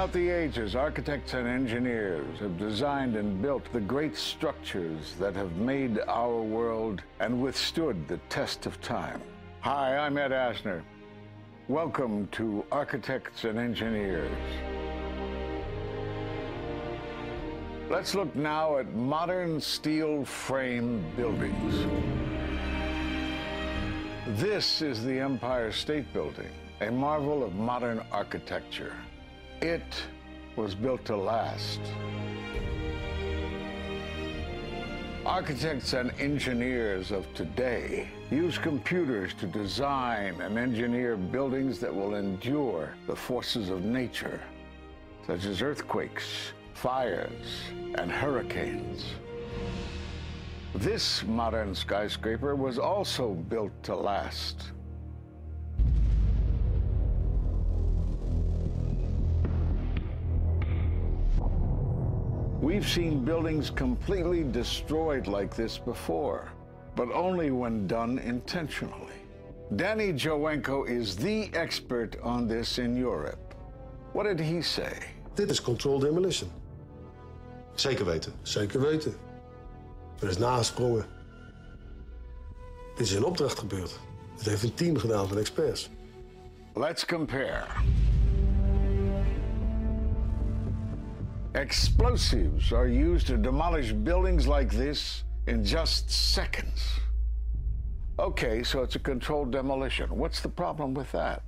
Throughout the ages, architects and engineers have designed and built the great structures that have made our world and withstood the test of time. Hi, I'm Ed Asner. Welcome to Architects and Engineers. Let's look now at modern steel frame buildings. This is the Empire State Building, a marvel of modern architecture. It was built to last. Architects and engineers of today use computers to design and engineer buildings that will endure the forces of nature, such as earthquakes, fires, and hurricanes. This modern skyscraper was also built to last. We've seen buildings completely destroyed like this before, but only when done intentionally. Danny Jowenko is the expert on this in Europe. What did he say? Dit is controlled demolition. Zeker weten. Zeker weten. Er is nagesprongen. Dit is in opdracht gebeurd. Het heeft een team gedaan van experts. Let's compare. Explosives are used to demolish buildings like this in just seconds. Okay, so it's a controlled demolition. What's the problem with that?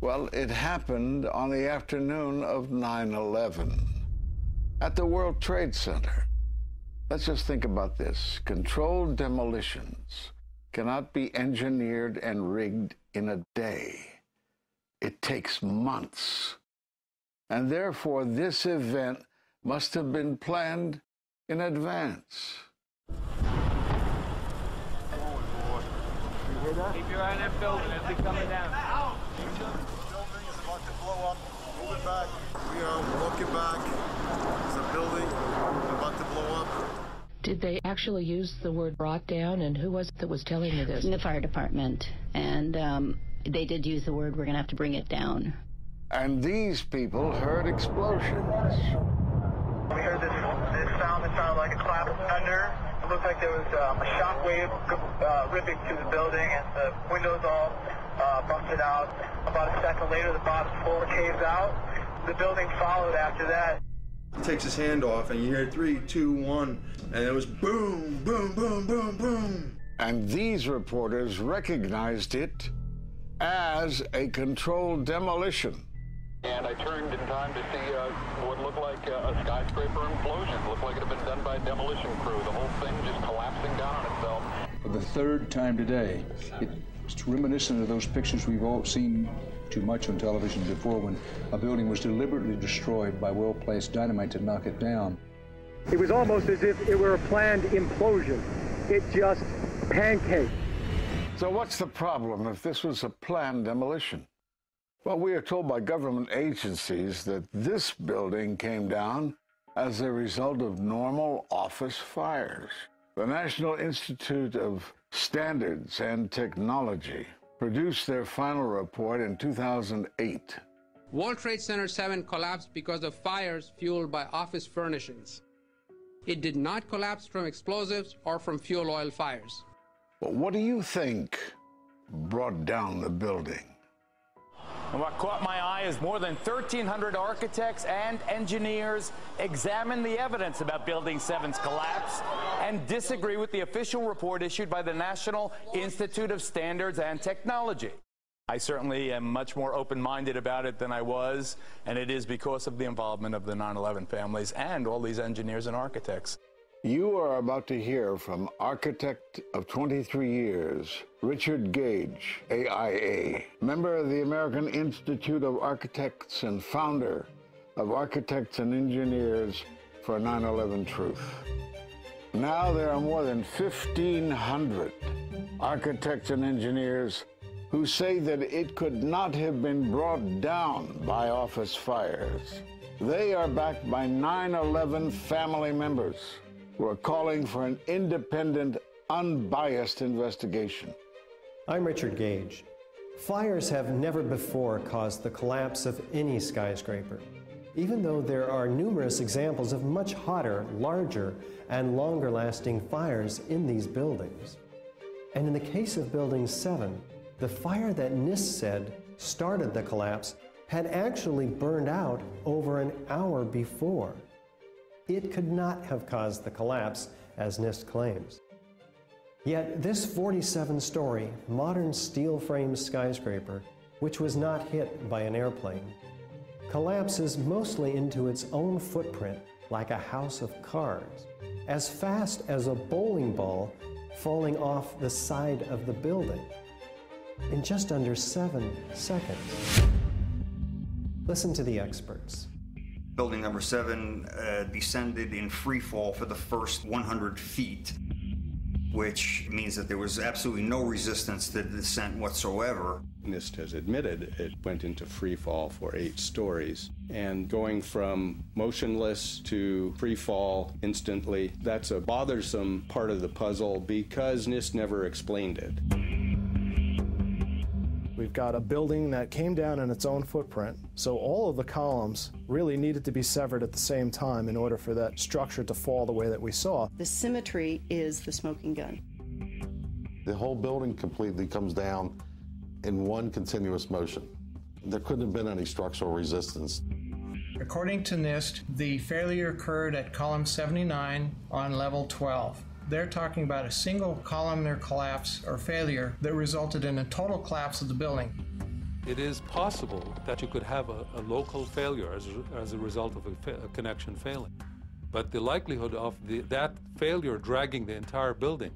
Well, it happened on the afternoon of 9/11 at the World Trade Center. Let's just think about this. Controlled demolitions cannot be engineered and rigged in a day. It takes months. And therefore, this event must have been planned in advance. You hear that? Keep your eye on that building. It'll be coming down. The building is about to blow up. Move it back. We are walking back. There's a building about to blow up. Did they actually use the word brought down, and who was it that was telling you this? The fire department, and they did use the word, we're going to have to bring it down. And these people heard explosions. We heard this sound that sounded like a clap of thunder. It looked like there was a shock wave ripping through the building, and the windows all busted out. About a second later, the bottom floor caves out. The building followed after that. He takes his hand off, and you hear 3, 2, 1, and it was boom, boom, boom, boom, boom. And these reporters recognized it as a controlled demolition. And I turned in time to see what looked like a skyscraper implosion. It looked like it had been done by a demolition crew. The whole thing just collapsing down on itself. For the third time today, it's reminiscent of those pictures we've all seen too much on television before, when a building was deliberately destroyed by well-placed dynamite to knock it down. It was almost as if it were a planned implosion. It just pancaked. So what's the problem if this was a planned demolition? Well, we are told by government agencies that this building came down as a result of normal office fires. The National Institute of Standards and Technology produced their final report in 2008. World Trade Center 7 collapsed because of fires fueled by office furnishings. It did not collapse from explosives or from fuel oil fires. But what do you think brought down the building? And what caught my eye is more than 1,300 architects and engineers examine the evidence about Building 7's collapse and disagree with the official report issued by the National Institute of Standards and Technology. I certainly am much more open-minded about it than I was, and it is because of the involvement of the 9/11 families and all these engineers and architects. You are about to hear from architect of 23 years, Richard Gage, AIA, member of the American Institute of Architects and founder of Architects and Engineers for 9/11 Truth. Now there are more than 1,500 architects and engineers who say that it could not have been brought down by office fires. They are backed by 9/11 family members who are calling for an independent, unbiased investigation. I'm Richard Gage. Fires have never before caused the collapse of any skyscraper. even though there are numerous examples of much hotter, larger, and longer-lasting fires in these buildings. And in the case of Building 7, the fire that NIST said started the collapse had actually burned out over an hour before. It could not have caused the collapse, as NIST claims. Yet this 47-story, modern steel-framed skyscraper, which was not hit by an airplane, collapses mostly into its own footprint like a house of cards, as fast as a bowling ball falling off the side of the building in just under 7 seconds. Listen to the experts. Building number 7 descended in free fall for the first 100 feet, which means that there was absolutely no resistance to the descent whatsoever. NIST has admitted it went into free fall for 8 stories. And going from motionless to free fall instantly, that's a bothersome part of the puzzle because NIST never explained it. We've got a building that came down in its own footprint, so all of the columns really needed to be severed at the same time in order for that structure to fall the way that we saw. The symmetry is the smoking gun. The whole building completely comes down in one continuous motion. There couldn't have been any structural resistance. According to NIST, the failure occurred at column 79 on level 12. They're talking about a single columnar collapse or failure that resulted in a total collapse of the building. It is possible that you could have a local failure as a result of a connection failing. But the likelihood of that failure dragging the entire building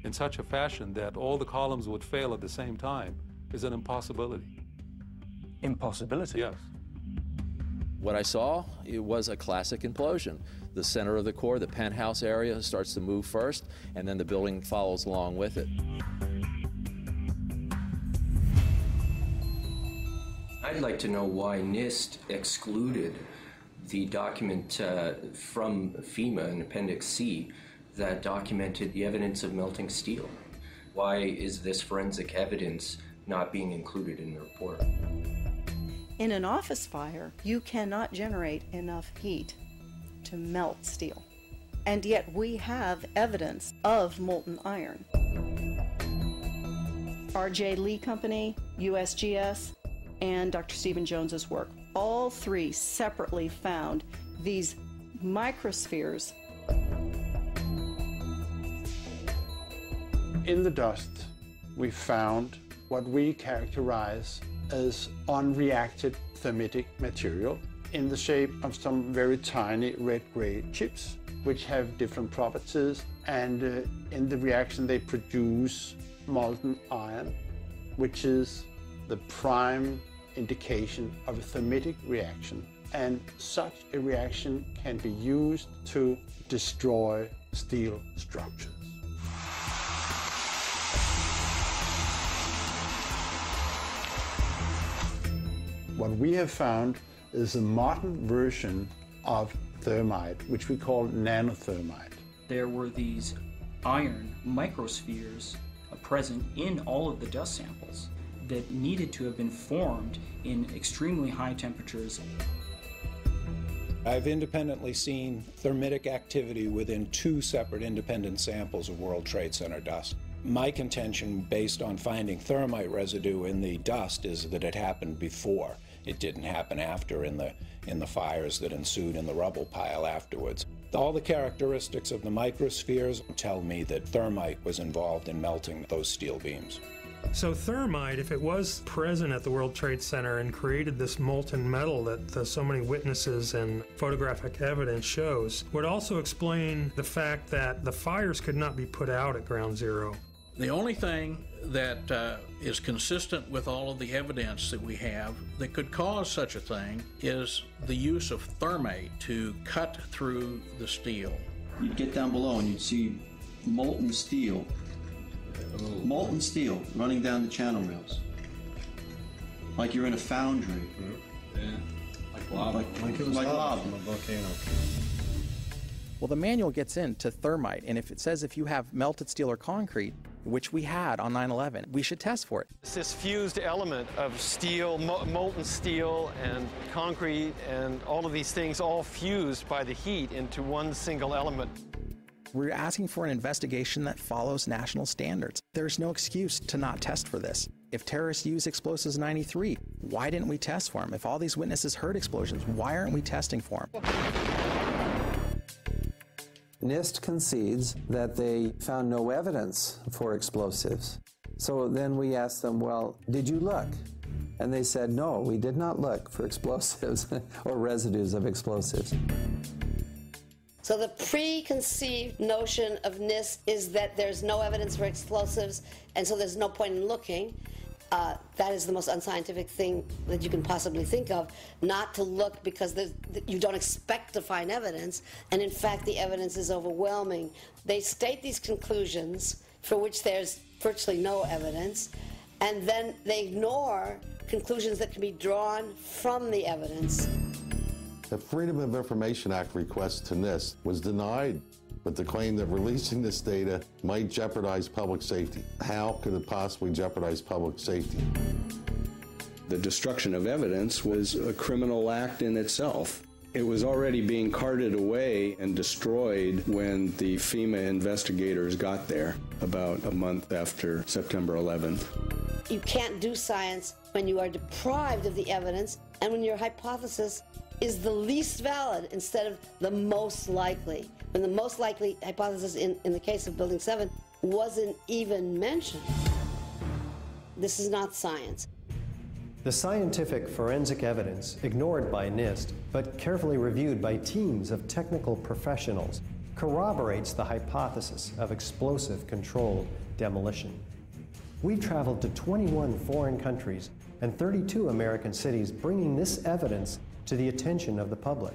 in such a fashion that all the columns would fail at the same time is an impossibility. Impossibility? Yes. What I saw, it was a classic implosion. The center of the core, the penthouse area, starts to move first, and then the building follows along with it. I'd like to know why NIST excluded the document from FEMA in Appendix C that documented the evidence of melting steel. Why is this forensic evidence not being included in the report? In an office fire, you cannot generate enough heat to melt steel. And yet we have evidence of molten iron. R.J. Lee Company, USGS, and Dr. Stephen Jones's work, all three separately found these microspheres. In the dust, we found what we characterize as unreacted thermitic material in the shape of some very tiny red-gray chips, which have different properties, and in the reaction they produce molten iron, which is the prime indication of a thermitic reaction. And such a reaction can be used to destroy steel structures. What we have found is a modern version of thermite, which we call nanothermite. There were these iron microspheres present in all of the dust samples that needed to have been formed in extremely high temperatures. I've independently seen thermitic activity within 2 separate independent samples of World Trade Center dust. My contention, based on finding thermite residue in the dust, is that it happened before. It didn't happen after in the fires that ensued in the rubble pile afterwards. All the characteristics of the microspheres tell me that thermite was involved in melting those steel beams. So thermite, if it was present at the World Trade Center and created this molten metal that so many witnesses and photographic evidence shows, would also explain the fact that the fires could not be put out at Ground Zero. The only thing that is consistent with all of the evidence that we have that could cause such a thing is the use of thermite to cut through the steel. You'd get down below and you'd see molten steel. Molten steel running down the channel rails. Like you're in a foundry. Yeah. Like lava. Like it was lava from a volcano. Well, the manual gets into thermite, and if it says if you have melted steel or concrete, which we had on 9/11. We should test for it. This fused element of steel, molten steel and concrete and all of these things all fused by the heat into one single element. We're asking for an investigation that follows national standards. There's no excuse to not test for this. If terrorists used explosives in '93, why didn't we test for them? If all these witnesses heard explosions, why aren't we testing for them? NIST concedes that they found no evidence for explosives. So then we asked them, well, did you look? And they said, no, we did not look for explosives or residues of explosives. So the preconceived notion of NIST is that there's no evidence for explosives, and so there's no point in looking. That is the most unscientific thing that you can possibly think of, not to look because you don't expect to find evidence, and in fact the evidence is overwhelming. They state these conclusions for which there's virtually no evidence, and then they ignore conclusions that can be drawn from the evidence. The Freedom of Information Act request to NIST was denied with the claim that releasing this data might jeopardize public safety. How could it possibly jeopardize public safety? The destruction of evidence was a criminal act in itself. It was already being carted away and destroyed when the FEMA investigators got there about a month after September 11th. You can't do science when you are deprived of the evidence and when your hypothesis is the least valid instead of the most likely. When the most likely hypothesis in the case of Building 7 wasn't even mentioned. This is not science. The scientific forensic evidence, ignored by NIST, but carefully reviewed by teams of technical professionals, corroborates the hypothesis of explosive-controlled demolition. We've traveled to 21 foreign countries and 32 American cities, bringing this evidence to the attention of the public.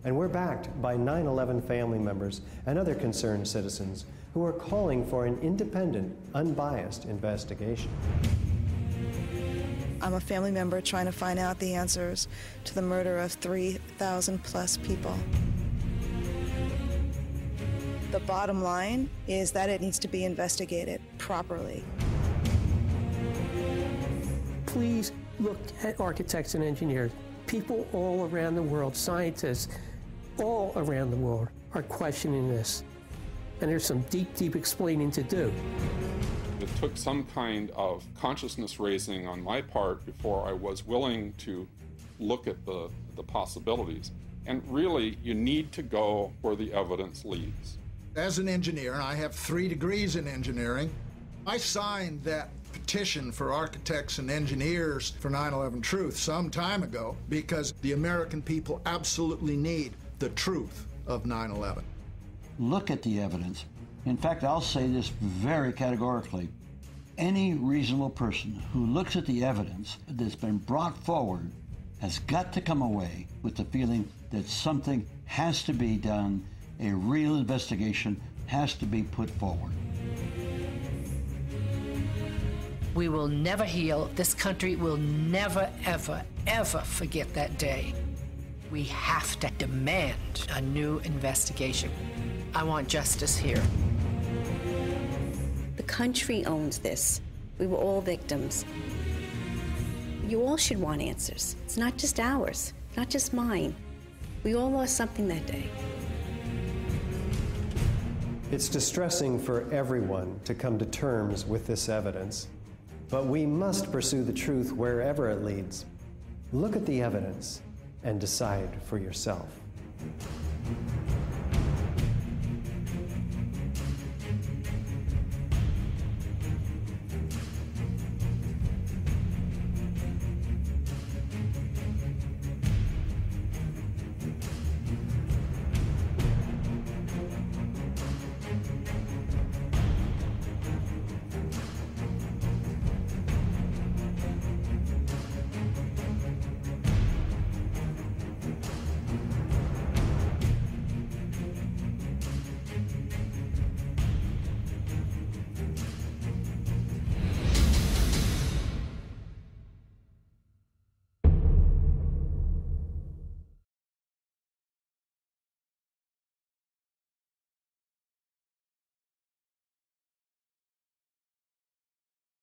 And we're backed by 9/11 family members and other concerned citizens who are calling for an independent, unbiased investigation. I'm a family member trying to find out the answers to the murder of 3,000 plus people. The bottom line is that it needs to be investigated properly. Please look at architects and engineers. People all around the world, scientists all around the world are questioning this. And there's some deep, deep explaining to do. It took some kind of consciousness raising on my part before I was willing to look at the possibilities. And really, you need to go where the evidence leads. As an engineer, and I have 3 degrees in engineering, I signed that petition for architects and engineers for 9/11 Truth some time ago because the American people absolutely need the truth of 9/11. Look at the evidence. In fact, I'll say this very categorically. Any reasonable person who looks at the evidence that's been brought forward has got to come away with the feeling that something has to be done, a real investigation has to be put forward. We will never heal. This country will never, ever, ever forget that day. We have to demand a new investigation. I want justice here. The country owns this. We were all victims. You all should want answers. It's not just ours, not just mine. We all lost something that day. It's distressing for everyone to come to terms with this evidence, but we must pursue the truth wherever it leads. Look at the evidence and decide for yourself.